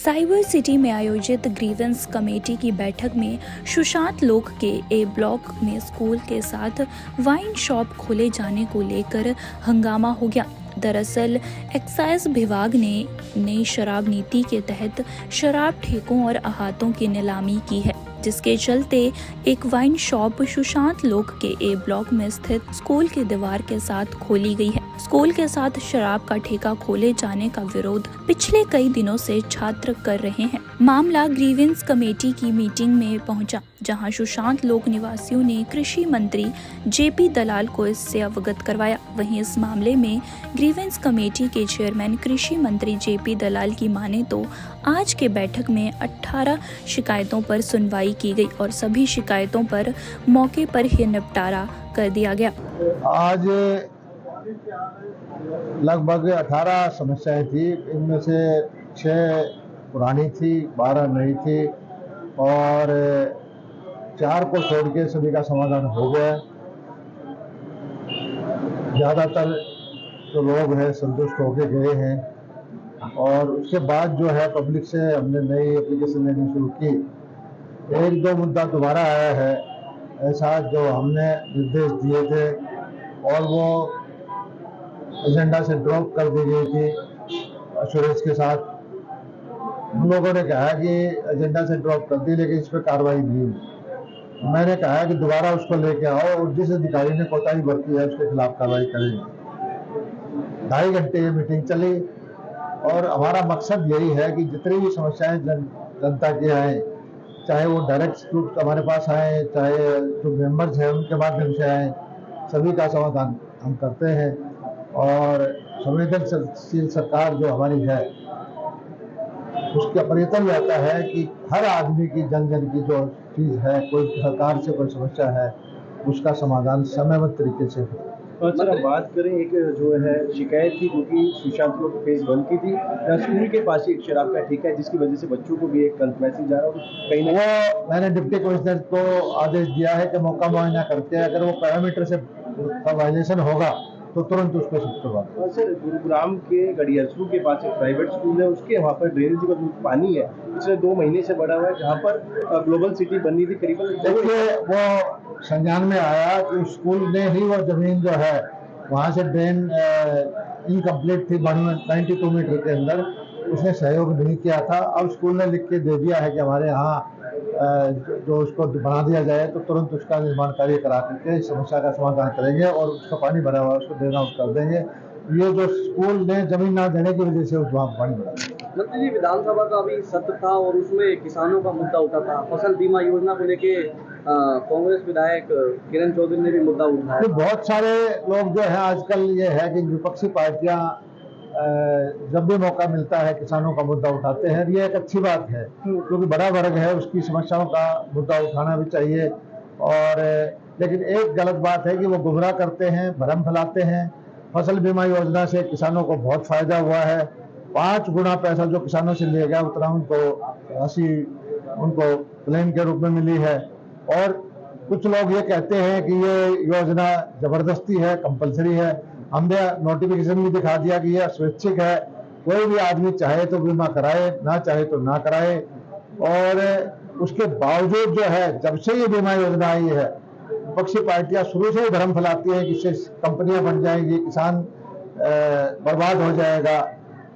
Cyber city में आयोजित grievance committee की बैठक में सुशांत लोक के ए ब्लॉक में स्कूल के साथ वाइन शॉप खोले जाने को लेकर हंगामा हो गया। दरअसल एक्साइज विभाग ने नई शराब नीति के तहत शराब ठेकों और अहातों की नीलामी की है, जिसके चलते एक वाइन शॉप सुशांत लोक के ए ब्लॉक में स्थित स्कूल की दीवार के साथ खोली गई है। स्कूल के साथ शराब का ठेका खोले जाने का विरोध पिछले कई दिनों से छात्र कर रहे हैं। मामला ग्रीवेंस कमेटी की मीटिंग में पहुंचा, जहां सुशांत लोक निवासियों ने कृषि मंत्री जेपी दलाल को इससे अवगत करवाया। वहीं इस मामले में ग्रीवेंस कमेटी के चेयरमैन कृषि मंत्री जेपी दलाल की माने तो आज के बैठक में 18 शिकायतों पर सुनवाई की गई और सभी शिकायतों पर मौके पर ही निपटारा कर दिया गया। आज लगभग 18 समस्याएं थी, इनमें से 6 पुरानी थी, 12 नई थी और 4 को छोड़ के सभी का समाधान हो गया। ज़्यादातर जो लोग हैं संतुष्ट होके गए हैं और उसके बाद जो है पब्लिक से हमने नई एप्लीकेशन लेनी शुरू की। 1-2 मुद्दा दोबारा आया है ऐसा जो हमने निर्देश दिए थे और वो एजेंडा से ड्रॉप कर दी गई थी एश्योरेंस के साथ। उन लोगों ने कहा कि एजेंडा से ड्रॉप कर दी, लेकिन इस पर कार्रवाई नहीं हुई। मैंने कहा कि दोबारा उसको लेके आओ और जिस अधिकारी ने कोताही बरती है उसके खिलाफ कार्रवाई करेंगे। 2.5 घंटे ये मीटिंग चली और हमारा मकसद यही है कि जितनी भी समस्याएं जनता की आए, चाहे वो डायरेक्ट रूप हमारे पास आए, चाहे जो मेंबर्स हैं उनके माध्यम से आए, सभी का समाधान हम करते हैं। और संवेदनशील सरकार जो हमारी है उसका परिवर्तन रहता है कि हर आदमी की जन की जो चीज़ है, कोई सरकार से कोई समस्या है, उसका समाधान समयबद्ध तरीके से हो। और सर हम बात करें, एक जो है शिकायत थी जो कि सुशांत लोक फेज 1 की थी, स्कूल के पास ही एक शराब का ठेका है जिसकी वजह से बच्चों को भी एक गलत मैसेज आ रहा है। कहीं ना वो मैंने डिप्टी कमिश्नर को आदेश दिया है कि मौका मुआयना करके अगर वो पैरामीटर से वायलेशन होगा तो तुरंत उसको शिफ्ट करवा दें। और सर गुरुग्राम के गड़ियासू के पास एक प्राइवेट स्कूल है, उसके वहाँ पर ड्रेनेज का पानी है पिछले 2 महीने से बढ़ा हुआ है, जहाँ पर ग्लोबल सिटी बननी थी करीबन। देखिए वो संज्ञान में आया कि स्कूल ने ही वो जमीन जो है वहाँ से ड्रेन इनकम्प्लीट थी 92 मीटर के अंदर, उसने सहयोग नहीं किया था। अब स्कूल ने लिख के दे दिया है कि हमारे यहाँ जो उसको बना दिया जाए तो तुरंत उसका निर्माण कार्य करा करके इस समस्या का समाधान करेंगे और उसका पानी भरा हुआ उसको ड्रेन आउट कर देंगे। ये जो स्कूल ने जमीन ना देने की वजह से उस वहाँ पानी भरा। मंत्री जी, विधानसभा का अभी सत्र था और उसमें किसानों का मुद्दा उठा था। फसल बीमा योजना को लेके कांग्रेस विधायक किरण चौधरी ने भी मुद्दा उठाया। बहुत सारे लोग जो है आजकल ये है कि विपक्षी पार्टियां जब भी मौका मिलता है किसानों का मुद्दा उठाते हैं। ये एक अच्छी बात है क्योंकि बड़ा वर्ग है, उसकी समस्याओं का मुद्दा उठाना भी चाहिए। और लेकिन एक गलत बात है कि वो गुमराह करते हैं, भ्रम फैलाते हैं। फसल बीमा योजना से किसानों को बहुत फायदा हुआ है। 5 गुना पैसा जो किसानों से लिया गया उतना उनको राशि उनको क्लेम के रूप में मिली है। और कुछ लोग ये कहते हैं कि ये योजना जबरदस्ती है, कंपलसरी है। हमने नोटिफिकेशन भी दिखा दिया कि यह स्वैच्छिक है, कोई भी आदमी चाहे तो बीमा कराए, ना चाहे तो ना कराए। और उसके बावजूद जो है जब से ये बीमा योजना आई है, विपक्षी पार्टियां शुरू से ही भ्रम फैलाती हैं कि इससे कंपनियां बन जाएंगी, किसान बर्बाद हो जाएगा।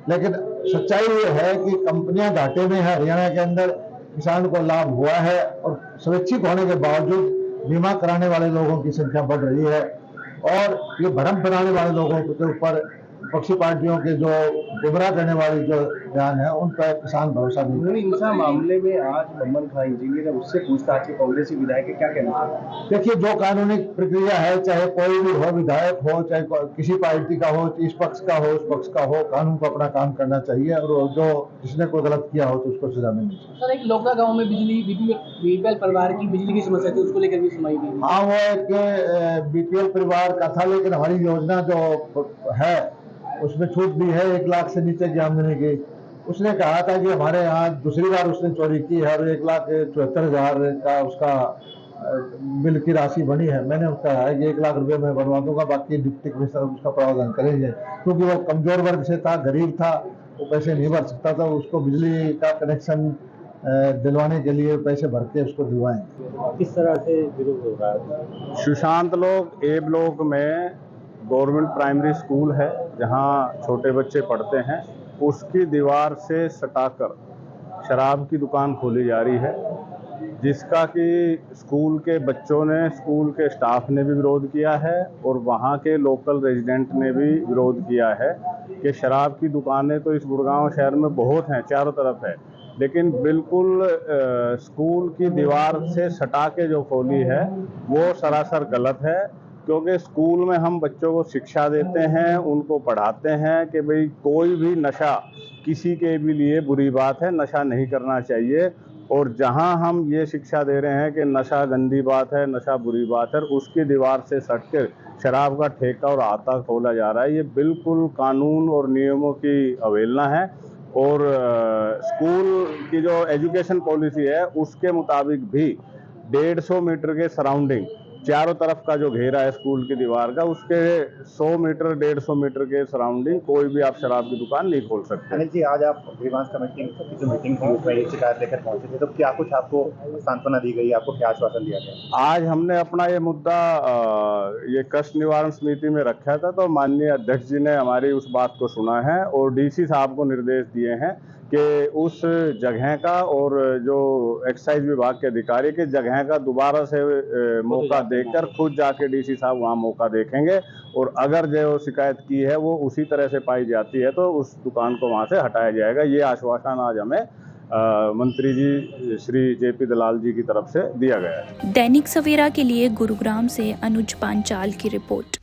लेकिन सच्चाई ये है कि कंपनियां घाटे में है। हरियाणा के अंदर किसान को लाभ हुआ है और स्वैच्छिक होने के बावजूद बीमा कराने वाले लोगों की संख्या बढ़ रही है। और ये भ्रम फैलाने वाले लोगों के ऊपर विपक्षी पार्टियों के जो गुमराह करने वाली जो बयान है उन पर किसान भरोसा नहीं। हिंसा मामले में आज मोहम्मद खान इंजीनियर है, उससे पूछताछ कांग्रेसी विधायक क्या कहना चाहिए? देखिए, जो कानूनी प्रक्रिया है, चाहे कोई भी हो, विधायक हो, चाहे किसी पार्टी का हो, इस पक्ष का हो, उस पक्ष का हो, कानून को अपना काम करना चाहिए और जो जिसने कोई गलत किया हो तो उसको सजा मिलनी चाहिए। सर, एक लोकला गाँव में बीपीएल परिवार की बिजली की समस्या थी, उसको लेकर भी सुनाई दी। हाँ, वो एक बीपीएल परिवार का था, लेकिन हमारी योजना जो है उसमें छूट दी है 1 लाख से नीचे की आमदनी की। उसने कहा था कि हमारे यहाँ दूसरी बार उसने चोरी की है और 1,74,000 का उसका बिल की राशि बनी है। मैंने उसका कहा है कि 1 लाख रुपए मैं बनवा दूंगा, बाकी डिप्टी कमिश्नर उसका प्रावधान करेंगे, क्योंकि वो कमजोर वर्ग से था, गरीब था वो पैसे नहीं भर सकता था, उसको बिजली का कनेक्शन दिलवाने के लिए पैसे भर के उसको दिलवाएं। किस तरह से विरोध हो रहा है? सुशांत लोग ए ब्लॉक में गवर्नमेंट प्राइमरी स्कूल है जहां छोटे बच्चे पढ़ते हैं, उसकी दीवार से सटाकर शराब की दुकान खोली जा रही है, जिसका कि स्कूल के बच्चों ने, स्कूल के स्टाफ ने भी विरोध किया है और वहां के लोकल रेजिडेंट ने भी विरोध किया है कि शराब की दुकानें तो इस गुड़गांव शहर में बहुत हैं, चारों तरफ है, लेकिन बिल्कुल स्कूल की दीवार से सटा के जो खोली है वो सरासर गलत है। क्योंकि स्कूल में हम बच्चों को शिक्षा देते हैं, उनको पढ़ाते हैं कि भाई कोई भी नशा किसी के भी लिए बुरी बात है, नशा नहीं करना चाहिए। और जहां हम ये शिक्षा दे रहे हैं कि नशा गंदी बात है, नशा बुरी बात है, उसकी दीवार से सट के शराब का ठेका और आता खोला जा रहा है, ये बिल्कुल कानून और नियमों की अवहेलना है। और स्कूल की जो एजुकेशन पॉलिसी है उसके मुताबिक भी 150 मीटर के सराउंडिंग, चारों तरफ का जो घेरा है स्कूल की दीवार का, उसके 100 मीटर 150 मीटर के सराउंडिंग कोई भी आप शराब की दुकान नहीं खोल सकते। अनिल जी, आज आप ग्रीवांस कमेटी की जो मीटिंग थी उसमें ये शिकायत लेकर पहुंचे थे, तो क्या कुछ आपको सांत्वना दी गई, आपको क्या आश्वासन दिया गया? आज हमने अपना ये मुद्दा ये कष्ट निवारण समिति में रखा था, तो माननीय अध्यक्ष जी ने हमारी उस बात को सुना है और डीसी साहब को निर्देश दिए हैं कि उस जगह का और जो एक्साइज विभाग के अधिकारी के जगह का दोबारा से मौका देकर खुद जाके डीसी साहब वहाँ मौका देखेंगे और अगर जो शिकायत की है वो उसी तरह से पाई जाती है तो उस दुकान को वहाँ से हटाया जाएगा। ये आश्वासन आज हमें मंत्री जी श्री जेपी दलाल जी की तरफ से दिया गया है। दैनिक सवेरा के लिए गुरुग्राम से अनुज पांचाल की रिपोर्ट।